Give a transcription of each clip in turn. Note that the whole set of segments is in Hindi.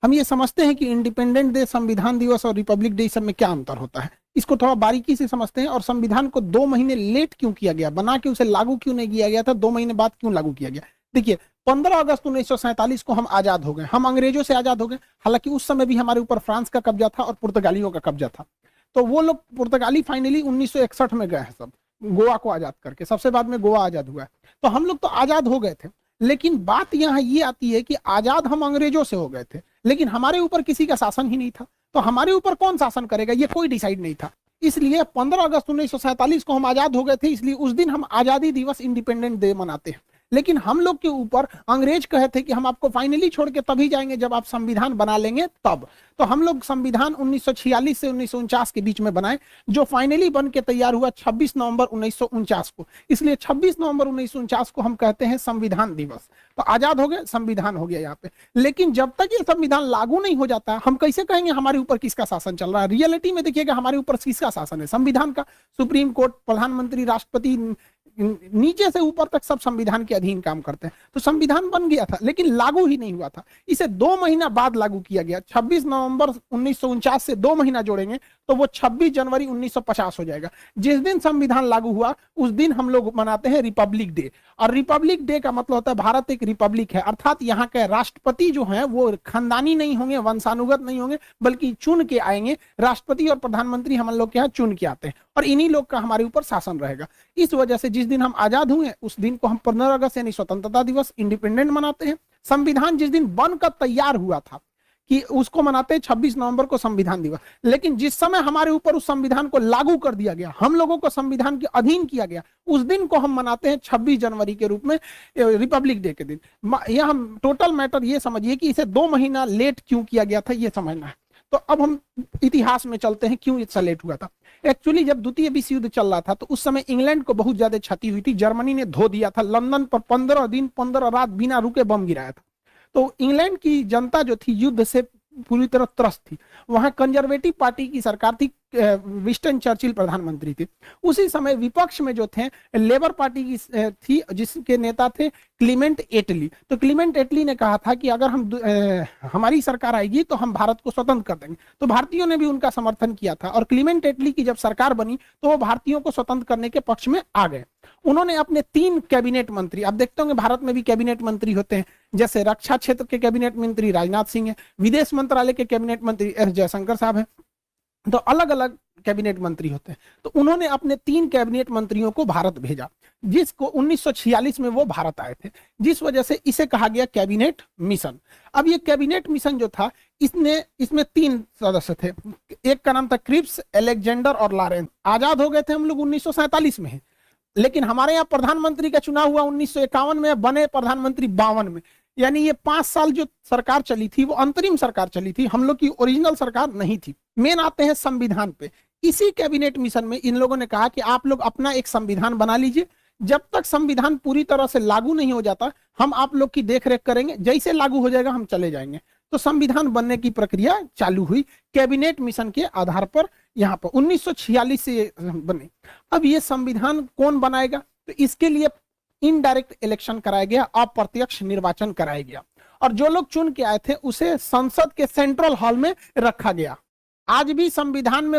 हम ये समझते हैं कि इंडिपेंडेंट डे, संविधान दिवस और रिपब्लिक डे सब में क्या अंतर होता है, इसको थोड़ा बारीकी से समझते हैं। और संविधान को 2 महीने लेट क्यों किया गया, बना के उसे लागू क्यों नहीं किया गया था, 2 महीने बाद क्यों लागू किया गया। देखिए 15 अगस्त 1947 को हम आजाद हो गए, हम अंग्रेजों से आजाद हो गए। हालांकि उस समय भी हमारे ऊपर फ्रांस का कब्जा था और पुर्तगालियों का कब्जा था। तो वो लोग पुर्तगाली फाइनली 1961 में गए हैं सब, गोवा को आजाद करके, सबसे बाद में गोवा आजाद हुआ है। तो हम लोग तो आजाद हो गए थे, लेकिन बात यहाँ ये आती है कि आजाद हम अंग्रेजों से हो गए थे, लेकिन हमारे ऊपर किसी का शासन ही नहीं था। तो हमारे ऊपर कौन शासन करेगा, ये कोई डिसाइड नहीं था। इसलिए 15 अगस्त 1947 को हम आजाद हो गए थे, इसलिए उस दिन हम आजादी दिवस, इंडिपेंडेंट डे मनाते हैं। लेकिन हम लोग के ऊपर अंग्रेज कहे थे कि हम आपको फाइनली छोड़ के तभी जाएंगे जब आप संविधान बना लेंगे तब। तो हम लोग संविधान 1946 से 1949 के बीच में बनाए, जो फाइनली बन के तैयार हुआ 26 नवंबर 1949 को। इसलिए 26 नवंबर 1949 को हम कहते हैं संविधान दिवस। तो आजाद हो गए, संविधान हो गया यहाँ पे। लेकिन जब तक ये संविधान लागू नहीं हो जाता, हम कैसे कहेंगे हमारे ऊपर किसका शासन चल रहा है। रियलिटी में देखिएगा हमारे ऊपर किसका शासन है, संविधान का। सुप्रीम कोर्ट, प्रधानमंत्री, राष्ट्रपति, नीचे से ऊपर तक सब संविधान के अधीन काम करते हैं। तो संविधान बन गया था लेकिन लागू ही नहीं हुआ था। इसे 2 महीना बाद लागू किया गया। 26 नवंबर 1949 से 2 महीना जोड़ेंगे तो वो 26 जनवरी 1950 हो जाएगा। जिस दिन संविधान लागू हुआ उस दिन हम लोग मनाते हैं रिपब्लिक डे। और रिपब्लिक डे का मतलब होता है भारत एक रिपब्लिक है, अर्थात यहाँ के राष्ट्रपति जो हैं वो खानदानी नहीं होंगे, वंशानुगत नहीं होंगे, बल्कि चुन के आएंगे। राष्ट्रपति और प्रधानमंत्री हम लोग के यहाँ चुन के आते हैं और इन्हीं लोग का हमारे ऊपर शासन रहेगा। इस वजह से जिस दिन हम आजाद हुए उस दिन को हम 15 अगस्त यानी स्वतंत्रता दिवस, इंडिपेंडेंट मनाते हैं। संविधान जिस दिन बनकर तैयार हुआ था कि उसको मनाते हैं 26 नवंबर को संविधान दिवस। लेकिन जिस समय हमारे ऊपर उस संविधान को लागू कर दिया गया, हम लोगों को संविधान के अधीन किया गया, उस दिन को हम मनाते हैं 26 जनवरी के रूप में, रिपब्लिक डे के दिन। यह हम टोटल मैटर ये समझिए कि इसे 2 महीना लेट क्यों किया गया था, ये समझना है। तो अब हम इतिहास में चलते हैं, क्यों इतना लेट हुआ था। एक्चुअली जब द्वितीय विश्व युद्ध चल रहा था तो उस समय इंग्लैंड को बहुत ज्यादा क्षति हुई थी। जर्मनी ने धो दिया था, लंदन पर 15 दिन 15 रात बिना रुके बम गिराया था। तो इंग्लैंड की जनता जो थी युद्ध से पूरी तरह त्रस्त थी। वहां कंजर्वेटिव पार्टी की सरकार थी, विंस्टन चर्चिल प्रधानमंत्री थे। उसी समय विपक्ष में जो थे लेबर पार्टी की थी, जिसके नेता थे क्लीमेंट एटली। तो क्लीमेंट एटली ने कहा था कि अगर हमारी सरकार आएगी तो हम भारत को स्वतंत्र कर देंगे। तो भारतीयों ने भी उनका समर्थन किया था और क्लीमेंट एटली की जब सरकार बनी तो वो भारतीयों को स्वतंत्र करने के पक्ष में आ गए। उन्होंने अपने 3 कैबिनेट मंत्री, आप देखते होंगे भारत में भी कैबिनेट मंत्री होते हैं, जैसे रक्षा क्षेत्र के कैबिनेट मंत्री राजनाथ सिंह है, विदेश मंत्रालय के कैबिनेट मंत्री एस जयशंकर साहब हैं। तो अलग अलग कैबिनेट मंत्री होते हैं। तो उन्होंने अपने 3 कैबिनेट मंत्रियों को भारत भेजा, जिसको 1946 में वो भारत आए थे, जिस वजह से इसे कहा गया कैबिनेट मिशन। अब ये कैबिनेट मिशन जो था इसमें 3 सदस्य थे। एक का नाम था क्रिप्स, अलेक्जेंडर और लॉरेंस। आजाद हो गए थे हम लोग 1947 में, लेकिन हमारे यहाँ प्रधानमंत्री का चुनाव हुआ 1951 में, बने प्रधानमंत्री 52 में। यानी ये 5 साल जो सरकार चली थी वो अंतरिम सरकार चली थी, हम लोग की ओरिजिनल सरकार नहीं थी। मेन आते हैं संविधान पे। इसी कैबिनेट मिशन में इन लोगों ने कहा कि आप लोग अपना एक संविधान बना लीजिए, जब तक संविधान पूरी तरह से लागू नहीं हो जाता हम आप लोग की देखरेख करेंगे, जैसे लागू हो जाएगा हम चले जाएंगे। तो संविधान बनने की प्रक्रिया चालू हुई कैबिनेट मिशन के आधार पर। यहाँ पर 1946 से बने। अब ये संविधान कौन बनाएगा, तो इसके लिए इनडायरेक्ट इलेक्शन कराया गया, अप्रत्यक्ष निर्वाचन कराया गया और जो लोग चुन के आए थे उसे संसद के सेंट्रल हॉल में रखा गया। आज भी संविधान में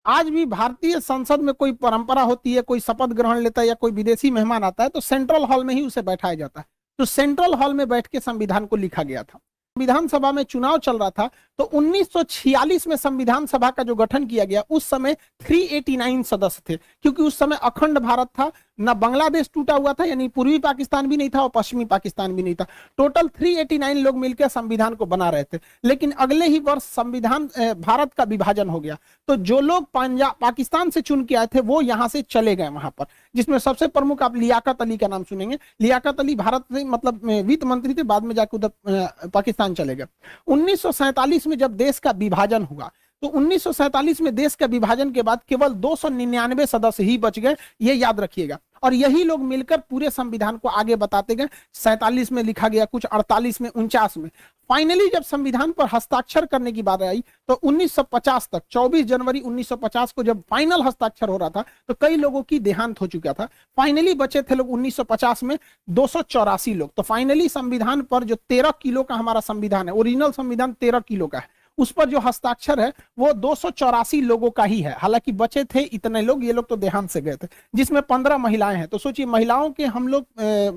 आज भी भारतीय संसद में कोई परंपरा होती है, कोई शपथ ग्रहण लेता है या कोई विदेशी मेहमान आता है तो सेंट्रल हॉल में ही उसे बैठाया जाता है। तो सेंट्रल हॉल में बैठ के संविधान को लिखा गया था। विधानसभा में चुनाव चल रहा था तो 1946 में संविधान सभा का जो गठन किया गया उस समय 389 सदस्य थे, क्योंकि उस समय अखंड भारत था, ना बांग्लादेश टूटा हुआ था, यानी पूर्वी पाकिस्तान भी नहीं था और पश्चिमी पाकिस्तान भी नहीं था। टोटल 389 लोग मिलकर संविधान को बना रहे थे। लेकिन अगले ही वर्ष संविधान भारत का विभाजन हो गया, तो जो लोग पाकिस्तान से चुन के आए थे वो यहाँ से चले गए वहां पर, जिसमें सबसे प्रमुख आप लियाकत अली का नाम सुनेंगे। लियाकत अली भारत से मतलब वित्त मंत्री थे, बाद में जाकर उधर पाकिस्तान चले गए। 1947 में जब देश का विभाजन हुआ तो 1947 में देश के विभाजन के बाद केवल 299 सदस्य ही बच गए, ये याद रखिएगा। और यही लोग मिलकर पूरे संविधान को आगे बताते गए। 47 में लिखा गया, कुछ 48 में, 49 में। फाइनली जब संविधान पर हस्ताक्षर करने की बात आई तो 1950 तक, 24 जनवरी 1950 को जब फाइनल हस्ताक्षर हो रहा था तो कई लोगों की देहांत हो चुका था। फाइनली बचे थे लोग 1950 में 284 लोग। तो फाइनली संविधान पर जो 13 किलो का हमारा संविधान है, ओरिजिनल संविधान 13 किलो का है, उस पर जो हस्ताक्षर है वो 284 लोगों का ही है। हालांकि बचे थे इतने लोग, ये लोग तो देहांत से गए थे, जिसमें 15 महिलाएं हैं। तो सोचिए, महिलाओं के हम लोग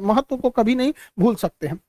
महत्व को कभी नहीं भूल सकते हैं।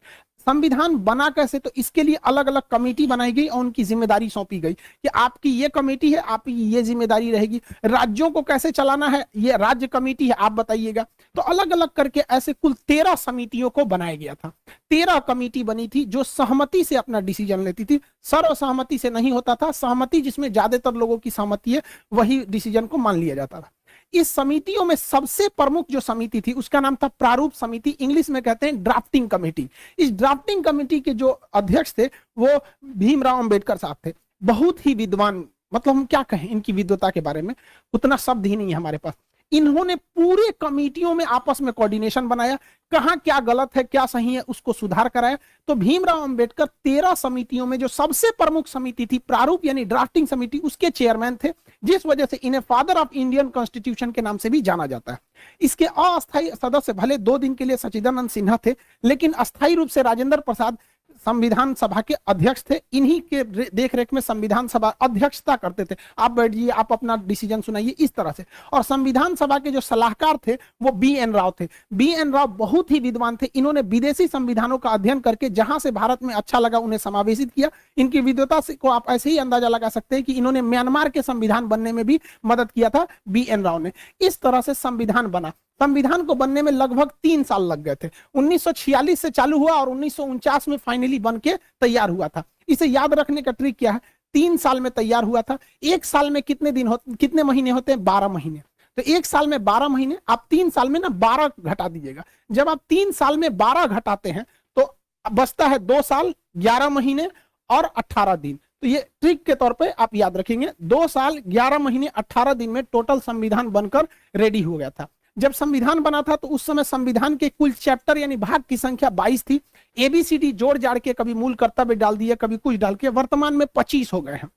संविधान बना कैसे, तो इसके लिए अलग अलग कमेटी बनाई गई और उनकी जिम्मेदारी सौंपी गई कि आपकी ये कमेटी है, आपकी ये जिम्मेदारी रहेगी। राज्यों को कैसे चलाना है, ये राज्य कमेटी है, आप बताइएगा। तो अलग अलग करके ऐसे कुल 13 समितियों को बनाया गया था। 13 कमेटी बनी थी जो सहमति से अपना डिसीजन लेती थी, सर्वसहमति से नहीं होता था। सहमति जिसमें ज्यादातर लोगों की सहमति है, वही डिसीजन को मान लिया जाता था। इस समितियों में सबसे प्रमुख जो समिति थी उसका नाम था प्रारूप समिति, इंग्लिश में कहते हैं ड्राफ्टिंग कमेटी। इस ड्राफ्टिंग कमेटी के जो अध्यक्ष थे वो भीमराव अंबेडकर साहब थे। बहुत ही विद्वान, मतलब हम क्या कहें इनकी विद्वता के बारे में, उतना शब्द ही नहीं है हमारे पास। इन्होंने पूरे कमेटियों में आपस में कोऑर्डिनेशन बनाया, कहां क्या गलत है क्या सही है उसको सुधार कराया। तो भीमराव अंबेडकर 13 समितियों में जो सबसे प्रमुख समिति थी प्रारूप यानी ड्राफ्टिंग समिति, उसके चेयरमैन थे, जिस वजह से इन्हें फादर ऑफ इंडियन कॉन्स्टिट्यूशन के नाम से भी जाना जाता है। इसके अस्थायी सदस्य भले 2 दिन के लिए सच्चिदानंद सिन्हा थे, लेकिन अस्थायी रूप से राजेंद्र प्रसाद संविधान सभा के अध्यक्ष थे। इन्हीं के देखरेख में संविधान सभा अध्यक्षता करते थे। आप बैठिए, आप अपना डिसीजन सुनाइए, इस तरह से। और संविधान सभा के जो सलाहकार थे वो बी.एन. राव थे। बी.एन. राव बहुत ही विद्वान थे। इन्होंने विदेशी संविधानों का अध्ययन करके जहां से भारत में अच्छा लगा उन्हें समावेशित किया। इनकी विद्वता से को आप ऐसे ही अंदाजा लगा सकते हैं कि इन्होंने म्यांमार के संविधान बनने में भी मदद किया था बी.एन. राव ने। इस तरह से संविधान बना। संविधान को बनने में लगभग 3 साल लग गए थे। 1946 से चालू हुआ और 1949 में फाइनली बन के तैयार हुआ था। इसे याद रखने का ट्रिक क्या है, 3 साल में तैयार हुआ था। 1 साल में कितने महीने होते हैं, 12 महीने। तो 1 साल में 12 महीने, आप 3 साल में ना 12 घटा दीजिएगा। जब आप 3 साल में 12 घटाते हैं तो बचता है 2 साल 11 महीने और 18 दिन। तो ये ट्रिक के तौर पे आप याद रखेंगे। 2 साल 11 महीने 18 दिन में टोटल संविधान बनकर रेडी हो गया था। जब संविधान बना था तो उस समय संविधान के कुल चैप्टर यानी भाग की संख्या 22 थी। एबीसीडी जोड़ जाड़ के कभी मूल कर्तव्य डाल दिए, कभी कुछ डाल के वर्तमान में 25 हो गए हैं।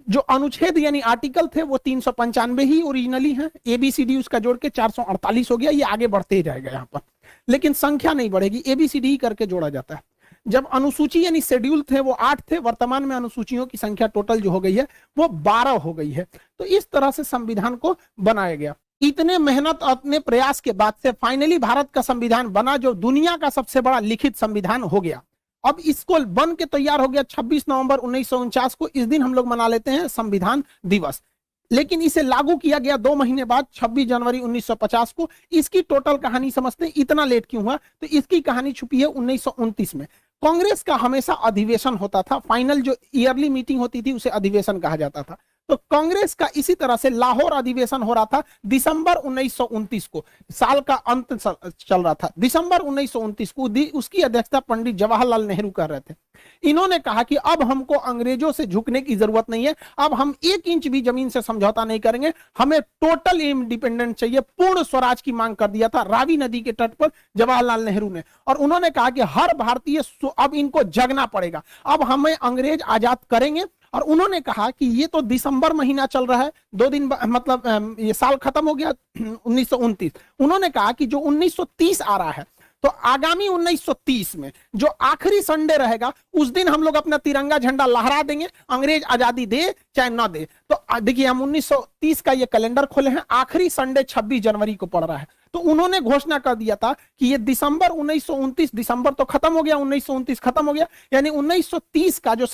जो अनुच्छेद यानी आर्टिकल थे वो 395 ही ओरिजिनली हैं। एबीसीडी उसका जोड़ के 448 हो गया। ये आगे बढ़ते ही जाएगा यहाँ पर, लेकिन संख्या नहीं बढ़ेगी, एबीसीडी ही करके जोड़ा जाता है। जब अनुसूची यानी शेड्यूल थे वो 8 थे। वर्तमान में अनुसूचियों की संख्या टोटल जो हो गई है वो 12 हो गई है। तो इस तरह से संविधान को बनाया गया। इतने मेहनत और इतने प्रयास के बाद से फाइनली भारत का संविधान बना, जो दुनिया का सबसे बड़ा लिखित संविधान हो गया। अब इसको बन के तैयार हो गया 26 नवंबर 1949 को। इस दिन हम लोग मना लेते हैं संविधान दिवस। लेकिन इसे लागू किया गया 2 महीने बाद 26 जनवरी 1950 को। इसकी टोटल कहानी समझते हैं, इतना लेट क्यों हुआ, तो इसकी कहानी छुपी है 1929 में। कांग्रेस का हमेशा अधिवेशन होता था। फाइनल जो ईयरली मीटिंग होती थी उसे अधिवेशन कहा जाता था। तो कांग्रेस का इसी तरह से लाहौर अधिवेशन हो रहा था दिसंबर 1929 को। साल का अंत चल रहा था। दिसंबर 1929 को उसकी अध्यक्षता पंडित जवाहरलाल नेहरू कर रहे थे। इन्होंने कहा कि अब हमको अंग्रेजों से झुकने की जरूरत नहीं है, अब हम 1 इंच भी जमीन से समझौता नहीं करेंगे, हमें टोटल इंडिपेंडेंट चाहिए। पूर्ण स्वराज की मांग कर दिया था रावी नदी के तट पर जवाहरलाल नेहरू ने। और उन्होंने कहा कि हर भारतीय अब इनको जगना पड़ेगा, अब हमें अंग्रेज आजाद करेंगे। और उन्होंने कहा कि ये तो दिसंबर महीना चल रहा है, 2 दिन मतलब ये साल खत्म हो गया 1929। उन्होंने कहा कि जो 1930 आ रहा है तो आगामी 1930 में जो आखिरी संडे रहेगा उस दिन हम लोग अपना तिरंगा झंडा लहरा देंगे, अंग्रेज आजादी दे चाहे ना दे। तो देखिए हम 1930 का ये कैलेंडर खोले हैं, आखिरी संडे 26 जनवरी को पड़ रहा है। तो उन्होंने घोषणा कर दिया था कि ये दिसंबर 1929, दिसंबर तो खत्म हो गया, 1929 खत्म हो गया, यानी 1930 का जो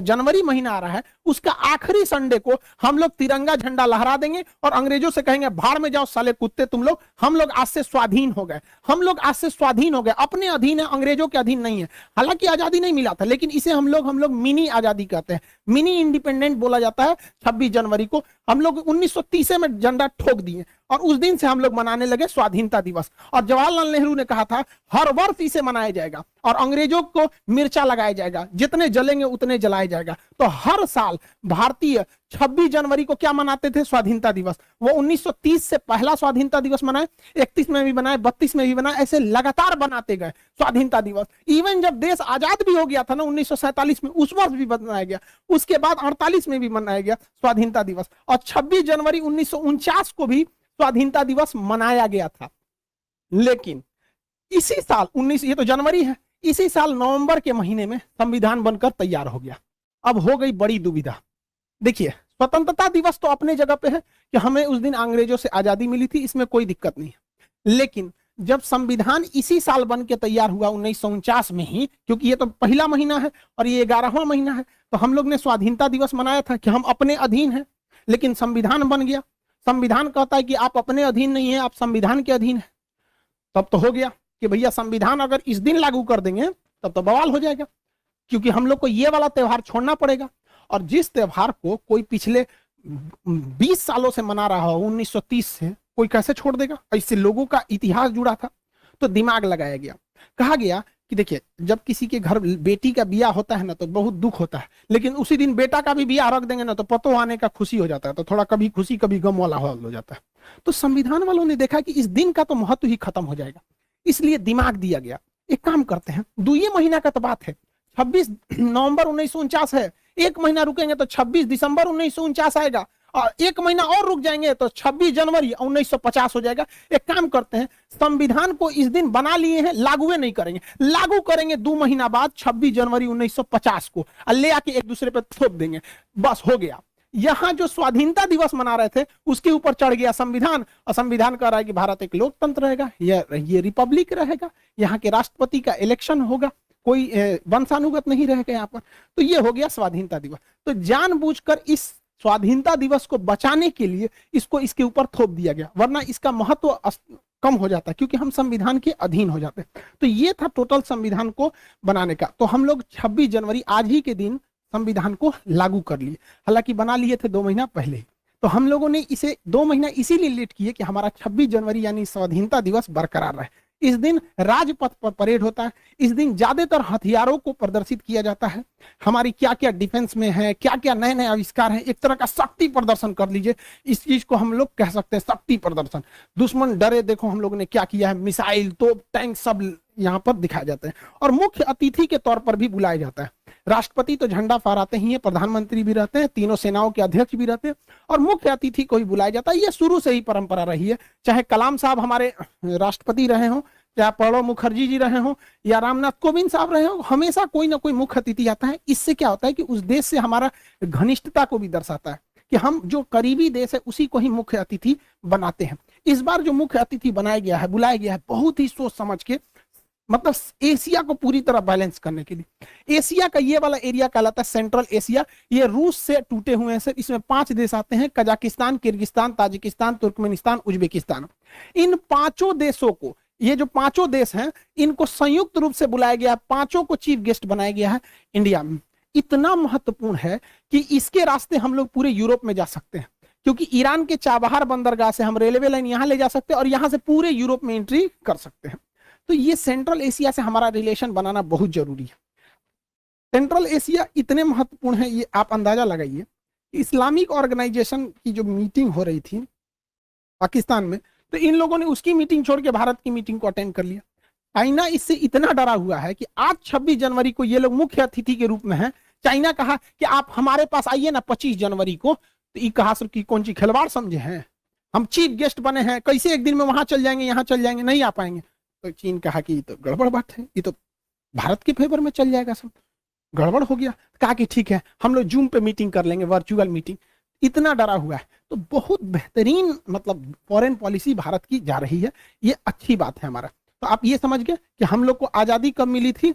जनवरी महीना आ रहा है उसका आखिरी संडे को हम लोग तिरंगा झंडा लहरा देंगे और अंग्रेजों से कहेंगे भाड़ में जाओ साले कुत्ते तुम लोग, हम लोग आज से स्वाधीन हो गए, हम लोग आज से स्वाधीन हो गए, अपने अधीन है, अंग्रेजों के अधीन नहीं है। हालांकि आजादी नहीं मिला था, लेकिन इसे हम लोग मिनी आजादी कहते हैं, मिनी इंडिपेंडेंट बोला जाता है। 26 जनवरी को हम लोग 1930 में झंडा ठोक दिए और उस दिन से हम लोग मनाने लगे स्वाधीनता दिवस। और जवाहरलाल नेहरू ने कहा था हर वर्ष इसे मनाया जाएगा और अंग्रेजों को मिर्चा लगाया जाएगा, जितने जलेंगे उतने जलाया जाएगा। तो हर साल भारतीय 26 जनवरी को क्या मनाते थे? स्वाधीनता दिवस। वो 1930 से पहला स्वाधीनता दिवस मनाए, 31 में भी बनाए, 32 में भी बनाए, ऐसे लगातार बनाते गए स्वाधीनता दिवस। इवन जब देश आजाद भी हो गया था ना 1947 में, उस वर्ष भी बनाया गया, उसके बाद 48 में भी मनाया गया स्वाधीनता दिवस, और 26 जनवरी 1949 को भी स्वाधीनता दिवस मनाया गया था। लेकिन इसी साल 19, ये तो जनवरी है, इसी साल नवंबर के महीने में संविधान बनकर तैयार हो गया। अब हो गई बड़ी दुविधा। देखिए, स्वतंत्रता दिवस तो अपने जगह पे है कि हमें उस दिन अंग्रेजों से आजादी मिली थी, इसमें कोई दिक्कत नहीं है। लेकिन जब संविधान इसी साल बन के तैयार हुआ 1949 में ही, क्योंकि ये तो पहला महीना है और ये 11वां महीना है, तो हम लोग ने स्वाधीनता दिवस मनाया था कि हम अपने अधीन हैं। लेकिन संविधान बन गया, संविधान कहता है कि आप अपने अधीन नहीं है, आप संविधान के अधीन है। तब तो हो गया कि भैया संविधान अगर इस दिन लागू कर देंगे तब तो बवाल हो जाएगा, क्योंकि हम लोग को ये वाला त्योहार छोड़ना पड़ेगा। और जिस त्योहार को कोई पिछले 20 सालों से मना रहा हो 1930 से, कोई कैसे छोड़ देगा? इससे लोगों का इतिहास जुड़ा था। तो दिमाग लगाया गया, कहा गया कि देखिए, जब किसी के घर बेटी का बियाह होता है ना तो बहुत दुख होता है, लेकिन उसी दिन बेटा का भी बियाह रख देंगे ना तो पतो आने का खुशी हो जाता है। तो थोड़ा कभी खुशी कभी गम वाला हो जाता है। तो संविधान वालों ने देखा कि इस दिन का तो महत्व ही खत्म हो जाएगा, इसलिए दिमाग दिया गया, एक काम करते हैं, 2 महीना का तो बात है, 26 नवंबर 1949 है, एक महीना रुकेंगे तो 26 दिसंबर 1949 आएगा, और एक महीना और रुक जाएंगे तो 26 जनवरी 1950 हो जाएगा। एक काम करते हैं, संविधान को इस दिन बना लिए हैं, लागू नहीं करेंगे, लागू करेंगे 2 महीना बाद 26 जनवरी 1950 को, और ले आके एक दूसरे पे थोप देंगे, बस हो गया। यहां जो स्वाधीनता दिवस मना रहे थे उसके ऊपर चढ़ गया संविधान, और संविधान कह रहा है कि भारत एक लोकतंत्र रहेगा, ये रिपब्लिक रहेगा, यहाँ के राष्ट्रपति का इलेक्शन होगा, कोई वंशानुगत नहीं रहेगा यहाँ पर। तो ये हो गया स्वाधीनता दिवस। तो जानबूझकर इस स्वाधीनता दिवस को बचाने के लिए इसको इसके ऊपर थोप दिया गया, वरना इसका महत्व कम हो जाता है, क्योंकि हम संविधान के अधीन हो जाते हैं। तो ये था टोटल संविधान को बनाने का। तो हम लोग 26 जनवरी आज ही के दिन संविधान को लागू कर लिए, हालांकि बना लिए थे 2 महीना पहले ही। तो हम लोगों ने इसे 2 महीना इसीलिए लेट किए कि हमारा 26 जनवरी यानी स्वाधीनता दिवस बरकरार रहे। इस दिन राजपथ पर परेड होता है, इस दिन ज्यादातर हथियारों को प्रदर्शित किया जाता है, हमारी क्या क्या डिफेंस में है, क्या क्या नए नए आविष्कार हैं, एक तरह का शक्ति प्रदर्शन कर लीजिए, इस चीज को हम लोग कह सकते हैं शक्ति प्रदर्शन। दुश्मन डरे, देखो हम लोगों ने क्या किया है, मिसाइल, तोप, टैंक सब यहाँ पर दिखाए जाते हैं। और मुख्य अतिथि के तौर पर भी बुलाया जाता है। राष्ट्रपति तो झंडा फहराते ही है, प्रधानमंत्री भी रहते हैं, तीनों सेनाओं के अध्यक्ष भी रहते हैं, और मुख्य अतिथि को ही बुलाया जाता है। ये शुरू से ही परंपरा रही है, चाहे कलाम साहब हमारे राष्ट्रपति रहे हों, चाहे प्रणब मुखर्जी जी रहे हों, या रामनाथ कोविंद साहब रहे हों, हमेशा कोई ना कोई मुख्य अतिथि आता है। इससे क्या होता है कि उस देश से हमारा घनिष्ठता को भी दर्शाता है कि हम जो करीबी देश है उसी को ही मुख्य अतिथि बनाते हैं। इस बार जो मुख्य अतिथि बनाया गया है, बुलाया गया है, बहुत ही सोच समझ के, मतलब एशिया को पूरी तरह बैलेंस करने के लिए। एशिया का ये वाला एरिया कहलाता है सेंट्रल एशिया, ये रूस से टूटे हुए हैं सर। इसमें 5 देश आते हैं, Kazakhstan, Kyrgyzstan, Tajikistan, Turkmenistan, Uzbekistan. इन 5 देशों को, ये जो 5 देश हैं, इनको संयुक्त रूप से बुलाया गया है, 5 को चीफ गेस्ट बनाया गया है इंडिया में। इतना महत्वपूर्ण है कि इसके रास्ते हम लोग पूरे यूरोप में जा सकते हैं, क्योंकि ईरान के चाबहार बंदरगाह से हम रेलवे लाइन यहाँ ले जा सकते हैं और यहाँ से पूरे यूरोप में एंट्री कर सकते हैं। तो ये सेंट्रल एशिया से हमारा रिलेशन बनाना बहुत जरूरी है। सेंट्रल एशिया इतने महत्वपूर्ण है, ये आप अंदाजा लगाइए। इस्लामिक ऑर्गेनाइजेशन की जो मीटिंग हो रही थी पाकिस्तान में, तो इन लोगों ने उसकी मीटिंग छोड़ के भारत की मीटिंग को अटेंड कर लिया। चाइना इससे इतना डरा हुआ है कि आज 26 जनवरी को ये लोग मुख्य अतिथि के रूप में हैं। चाइना कहा कि आप हमारे पास आइए ना 25 जनवरी को। तो ये कहा सर कि कौन सी खिलवाड़ समझे हैं, हम चीफ गेस्ट बने हैं, कैसे एक दिन में वहां चल जाएंगे, यहाँ चल जाएंगे, नहीं आ पाएंगे। तो चीन कहा कि ये तो गड़बड़ बात है, ये तो भारत के फेवर में चल जाएगा, सब गड़बड़ हो गया। कहा कि ठीक है, हम लोग जूम पे मीटिंग कर लेंगे, वर्चुअल मीटिंग। इतना डरा हुआ है। तो बहुत बेहतरीन मतलब फॉरेन पॉलिसी भारत की जा रही है, ये अच्छी बात है हमारा। तो आप ये समझ गए कि हम लोग को आजादी कब मिली थी।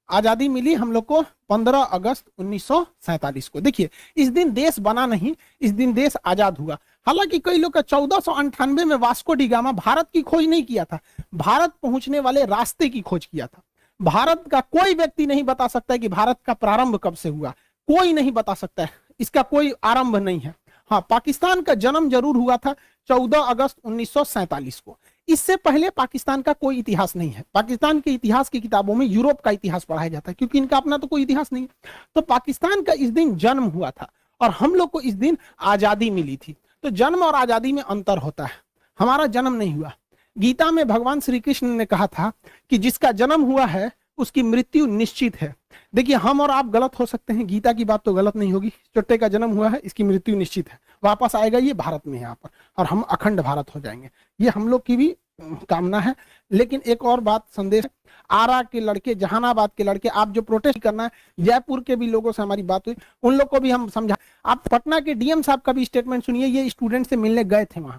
आजादी मिली हम लोग को 15 अगस्त 1947 को। देखिए, इस दिन देश बना नहीं, इस दिन देश आजाद हुआ। हालांकि कई लोग 1498 में वास्को डी गामा भारत की खोज नहीं किया था, भारत पहुंचने वाले रास्ते की खोज किया था। भारत का कोई व्यक्ति नहीं बता सकता है कि भारत का प्रारंभ कब से हुआ, कोई नहीं बता सकता है, इसका कोई आरंभ नहीं है। हाँ, पाकिस्तान का जन्म जरूर हुआ था 14 अगस्त 1947 को। इससे पहले पाकिस्तान का कोई इतिहास नहीं है। पाकिस्तान के इतिहास की किताबों में यूरोप का इतिहास पढ़ाया जाता है, क्योंकि इनका अपना तो कोई इतिहास नहीं है। तो पाकिस्तान का इस दिन जन्म हुआ था और हम लोग को इस दिन आजादी मिली थी। तो जन्म और आजादी में अंतर होता है। हमारा जन्म नहीं हुआ। गीता में भगवान श्री कृष्ण ने कहा था कि जिसका जन्म हुआ है उसकी मृत्यु निश्चित है। देखिए, हम और आप गलत हो सकते हैं, गीता की बात तो गलत नहीं होगी। चुट्टे का जन्म हुआ है, इसकी मृत्यु निश्चित है, वापस आएगा ये भारत में यहाँ पर, और हम अखंड भारत हो जाएंगे। ये हम लोग की भी कामना है। लेकिन एक और बात संदेश, आरा के लड़के, जहानाबाद के लड़के, आप जो प्रोटेस्ट करना है, जयपुर के भी लोगों से हमारी बात हुई, उन लोग को भी हम समझा। आप पटना के डीएम साहब का भी स्टेटमेंट सुनिए, ये स्टूडेंट से मिलने गए थे वहां।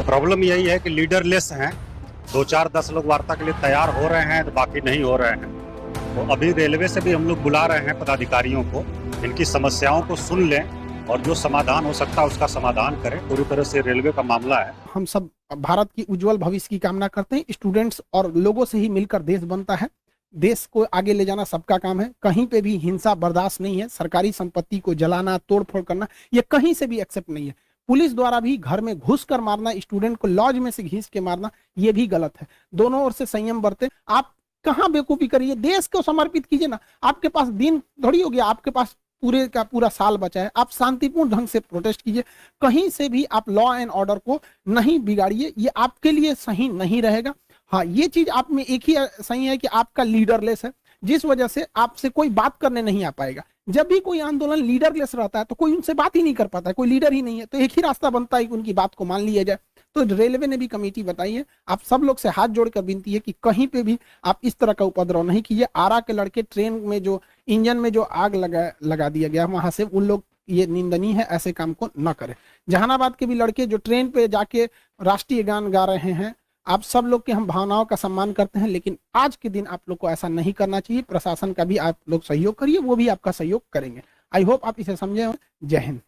प्रॉब्लम यही है कि लीडरलेस हैं। 2-4-10 लोग वार्ता के लिए तैयार हो रहे हैं तो बाकी नहीं हो रहे हैं। तो अभी रेलवे से भी हम लोग बुला रहे हैं पदाधिकारियों को, इनकी समस्याओं को सुन लें और जो समाधान हो सकता है उसका समाधान करें। पूरी तरह से रेलवे का मामला है। हम सब भारत की उज्जवल भविष्य की कामना करते हैं। स्टूडेंट्स और लोगों से ही मिलकर देश बनता है। देश को आगे ले जाना सबका काम है। कहीं पे भी हिंसा बर्दाश्त नहीं है। सरकारी संपत्ति को जलाना, तोड़फोड़ करना, ये कहीं से भी एक्सेप्ट नहीं है। पुलिस द्वारा भी घर में घुस कर मारना, स्टूडेंट को लॉज में से घींच के मारना, ये भी गलत है। दोनों ओर से संयम बरते। आप कहाँ बेवकूफी करिए, देश को समर्पित कीजिए ना। आपके पास दिन थोड़ी हो गया, आपके पास पूरे का पूरा साल बचा है। आप शांतिपूर्ण ढंग से प्रोटेस्ट कीजिए। कहीं से भी आप लॉ एंड ऑर्डर को नहीं बिगाड़िए, ये आपके लिए सही नहीं रहेगा। हाँ, ये चीज आप में एक ही सही है कि आपका लीडरलेस है, जिस वजह से आपसे कोई बात करने नहीं आ पाएगा। जब भी कोई आंदोलन लीडरलेस रहता है तो कोई उनसे बात ही नहीं कर पाता है, कोई लीडर ही नहीं है। तो एक ही रास्ता बनता है कि उनकी बात को मान लिया जाए। तो रेलवे ने भी कमेटी बताई है। आप सब लोग से हाथ जोड़कर विनती है कि कहीं पे भी आप इस तरह का उपद्रव नहीं कीजिए। आरा के लड़के ट्रेन में जो इंजन में जो आग लगा दिया गया वहां से, उन लोग, ये निंदनीय है, ऐसे काम को न करें। जहानाबाद के भी लड़के जो ट्रेन पे जाके राष्ट्रीय गान गा रहे हैं, आप सब लोग के हम भावनाओं का सम्मान करते हैं, लेकिन आज के दिन आप लोग को ऐसा नहीं करना चाहिए। प्रशासन का भी आप लोग सहयोग करिए, वो भी आपका सहयोग करेंगे। आई होप आप इसे समझे। जय हिंद।